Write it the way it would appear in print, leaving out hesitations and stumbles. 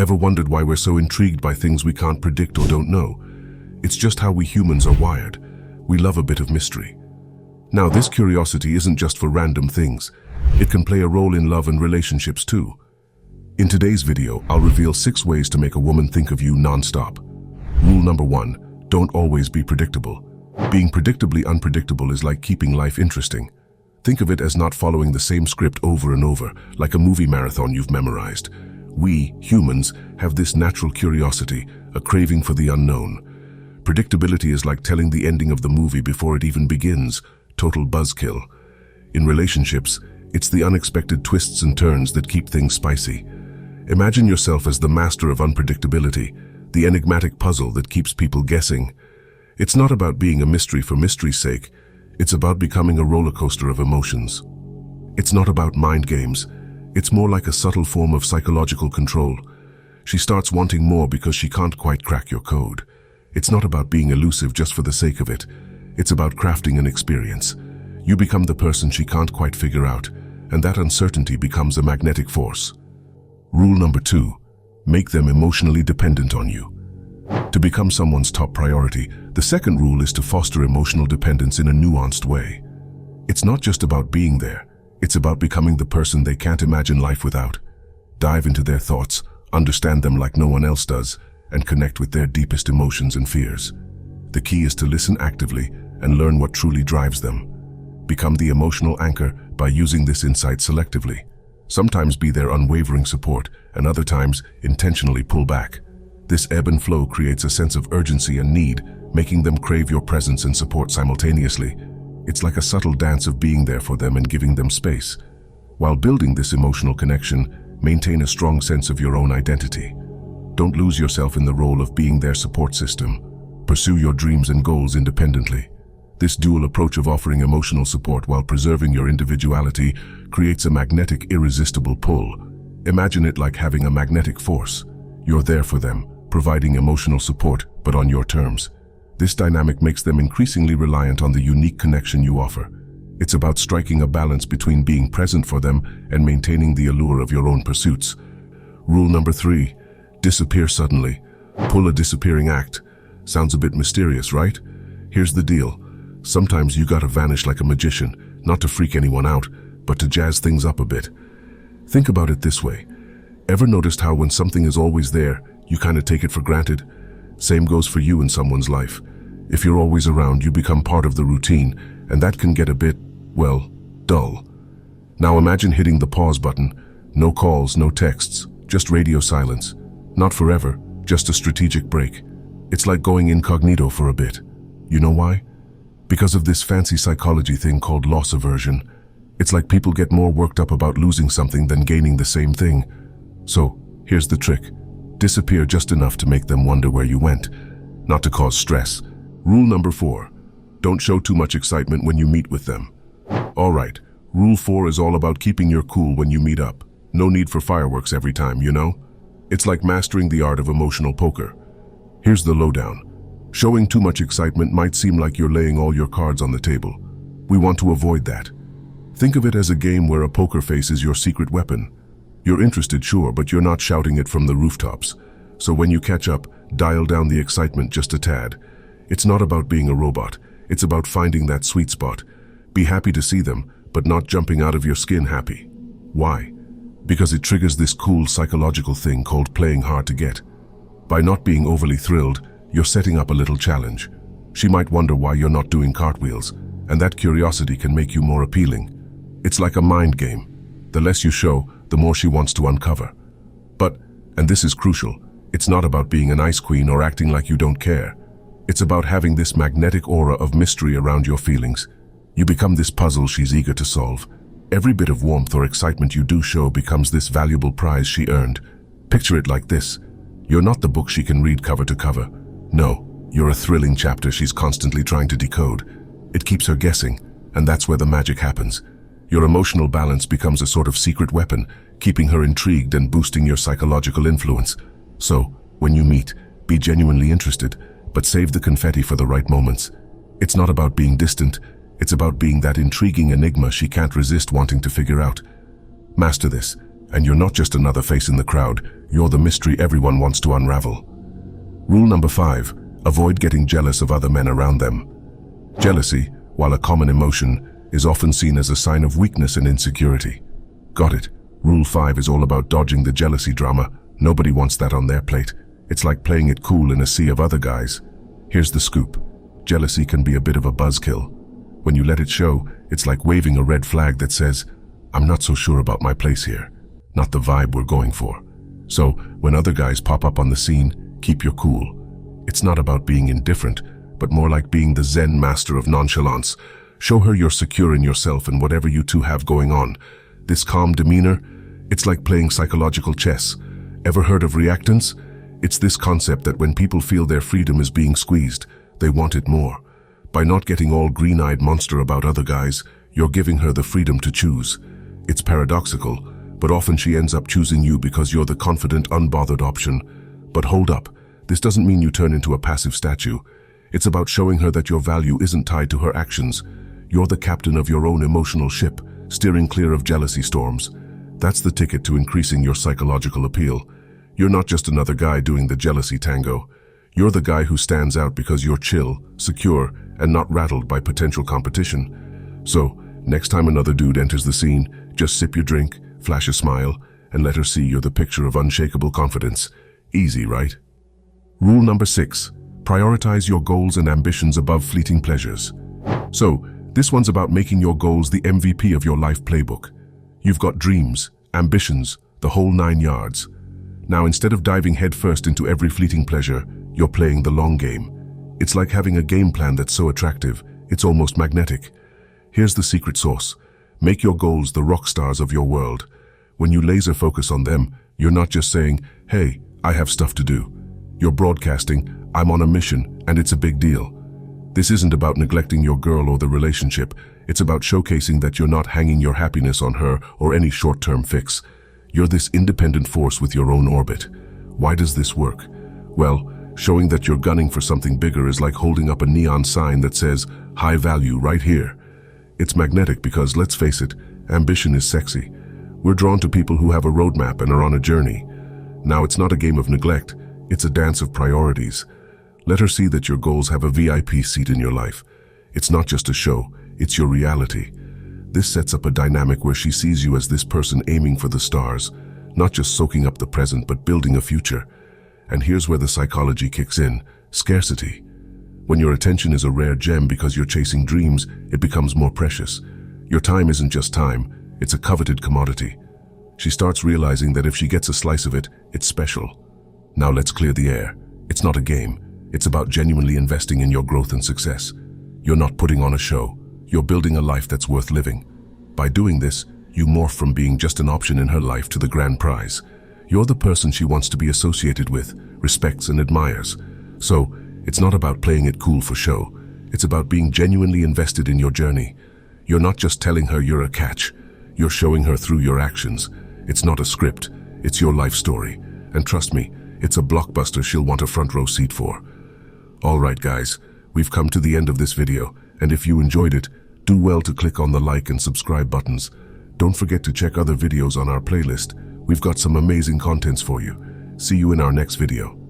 Ever wondered why we're so intrigued by things we can't predict or don't know? It's just how we humans are wired. We love a bit of mystery. Now, this curiosity isn't just for random things. It can play a role in love and relationships too. In today's video, I'll reveal 6 ways to make a woman think of you non-stop. Rule number 1, don't always be predictable. Being predictably unpredictable is like keeping life interesting. Think of it as not following the same script over and over, like a movie marathon you've memorized. We, humans, have this natural curiosity, a craving for the unknown. Predictability is like telling the ending of the movie before it even begins, total buzzkill. In relationships, it's the unexpected twists and turns that keep things spicy. Imagine yourself as the master of unpredictability, the enigmatic puzzle that keeps people guessing. It's not about being a mystery for mystery's sake. It's about becoming a roller coaster of emotions. It's not about mind games. It's more like a subtle form of psychological control. She starts wanting more because she can't quite crack your code. It's not about being elusive just for the sake of it. It's about crafting an experience. You become the person she can't quite figure out, and that uncertainty becomes a magnetic force. Rule number 2, make them emotionally dependent on you. To become someone's top priority, the second rule is to foster emotional dependence in a nuanced way. It's not just about being there. It's about becoming the person they can't imagine life without. Dive into their thoughts, understand them like no one else does, and connect with their deepest emotions and fears. The key is to listen actively and learn what truly drives them. Become the emotional anchor by using this insight selectively. Sometimes be their unwavering support, and other times intentionally pull back. This ebb and flow creates a sense of urgency and need, making them crave your presence and support simultaneously. It's like a subtle dance of being there for them and giving them space. While building this emotional connection, maintain a strong sense of your own identity. Don't lose yourself in the role of being their support system. Pursue your dreams and goals independently. This dual approach of offering emotional support while preserving your individuality creates a magnetic, irresistible pull. Imagine it like having a magnetic force. You're there for them, providing emotional support, but on your terms. This dynamic makes them increasingly reliant on the unique connection you offer. It's about striking a balance between being present for them and maintaining the allure of your own pursuits. Rule number 3, disappear suddenly. Pull a disappearing act. Sounds a bit mysterious, right? Here's the deal. Sometimes you gotta vanish like a magician, not to freak anyone out, but to jazz things up a bit. Think about it this way. Ever noticed how when something is always there, you kinda take it for granted? Same goes for you in someone's life. If you're always around, you become part of the routine, and that can get a bit, well, dull. Now imagine hitting the pause button. No calls, no texts, just radio silence. Not forever, just a strategic break. It's like going incognito for a bit. You know why? Because of this fancy psychology thing called loss aversion. It's like people get more worked up about losing something than gaining the same thing. So, here's the trick. Disappear just enough to make them wonder where you went, not to cause stress. Rule number 4, don't show too much excitement when you meet with them. Alright, rule 4 is all about keeping your cool when you meet up. No need for fireworks every time, you know? It's like mastering the art of emotional poker. Here's the lowdown. Showing too much excitement might seem like you're laying all your cards on the table. We want to avoid that. Think of it as a game where a poker face is your secret weapon. You're interested, sure, but you're not shouting it from the rooftops. So when you catch up, dial down the excitement just a tad. It's not about being a robot. It's about finding that sweet spot. Be happy to see them, but not jumping out of your skin happy. Why? Because it triggers this cool psychological thing called playing hard to get. By not being overly thrilled, you're setting up a little challenge. She might wonder why you're not doing cartwheels, and that curiosity can make you more appealing. It's like a mind game. The less you show, the more she wants to uncover. But, and this is crucial, it's not about being an ice queen or acting like you don't care. It's about having this magnetic aura of mystery around your feelings. You become this puzzle she's eager to solve. Every bit of warmth or excitement you do show becomes this valuable prize she earned. Picture it like this. You're not the book she can read cover to cover. No, you're a thrilling chapter she's constantly trying to decode. It keeps her guessing, and that's where the magic happens. Your emotional balance becomes a sort of secret weapon, keeping her intrigued and boosting your psychological influence. So, when you meet, be genuinely interested, but save the confetti for the right moments. It's not about being distant, it's about being that intriguing enigma she can't resist wanting to figure out. Master this, And you're not just another face in the crowd, you're the mystery everyone wants to unravel. Rule number 5, avoid getting jealous of other men around them. Jealousy, while a common emotion, is often seen as a sign of weakness and insecurity. Got it? Rule 5 is all about dodging the jealousy drama. Nobody wants that on their plate. It's like playing it cool in a sea of other guys. Here's the scoop. Jealousy can be a bit of a buzzkill. When you let it show, it's like waving a red flag that says, I'm not so sure about my place here. Not the vibe we're going for. So, when other guys pop up on the scene, keep your cool. It's not about being indifferent, but more like being the Zen master of nonchalance. Show her you're secure in yourself and whatever you two have going on. This calm demeanor, it's like playing psychological chess. Ever heard of reactance? It's this concept that when people feel their freedom is being squeezed, they want it more. By not getting all green-eyed monster about other guys, you're giving her the freedom to choose. It's paradoxical, but often she ends up choosing you because you're the confident, unbothered option. But hold up, this doesn't mean you turn into a passive statue. It's about showing her that your value isn't tied to her actions. You're the captain of your own emotional ship, steering clear of jealousy storms. That's the ticket to increasing your psychological appeal. You're not just another guy doing the jealousy tango. You're the guy who stands out because you're chill, secure, and not rattled by potential competition. So, next time another dude enters the scene, just sip your drink, flash a smile, and let her see you're the picture of unshakable confidence. Easy, right? Rule number 6. Prioritize your goals and ambitions above fleeting pleasures. So, this one's about making your goals the MVP of your life playbook. You've got dreams, ambitions, the whole 9 yards. Now, instead of diving headfirst into every fleeting pleasure, you're playing the long game. It's like having a game plan that's so attractive, it's almost magnetic. Here's the secret sauce. Make your goals the rock stars of your world. When you laser focus on them, you're not just saying, hey, I have stuff to do. You're broadcasting, I'm on a mission, and it's a big deal. This isn't about neglecting your girl or the relationship. It's about showcasing that you're not hanging your happiness on her or any short-term fix. You're this independent force with your own orbit. Why does this work? Well, showing that you're gunning for something bigger is like holding up a neon sign that says, high value right here. It's magnetic because, let's face it, ambition is sexy. We're drawn to people who have a roadmap and are on a journey. Now, it's not a game of neglect, it's a dance of priorities. Let her see that your goals have a VIP seat in your life. It's not just a show, it's your reality. This sets up a dynamic where she sees you as this person aiming for the stars, not just soaking up the present but building a future. And here's where the psychology kicks in: scarcity. When your attention is a rare gem because you're chasing dreams, it becomes more precious. Your time isn't just time, it's a coveted commodity. She starts realizing that if she gets a slice of it, it's special. Now let's clear the air. It's not a game. It's about genuinely investing in your growth and success. You're not putting on a show. You're building a life that's worth living. By doing this, you morph from being just an option in her life to the grand prize. You're the person she wants to be associated with, respects and admires. So, it's not about playing it cool for show. It's about being genuinely invested in your journey. You're not just telling her you're a catch. You're showing her through your actions. It's not a script. It's your life story. And trust me, it's a blockbuster she'll want a front row seat for. Alright guys, we've come to the end of this video, and if you enjoyed it, do well to click on the like and subscribe buttons. Don't forget to check other videos on our playlist. We've got some amazing contents for you. See you in our next video.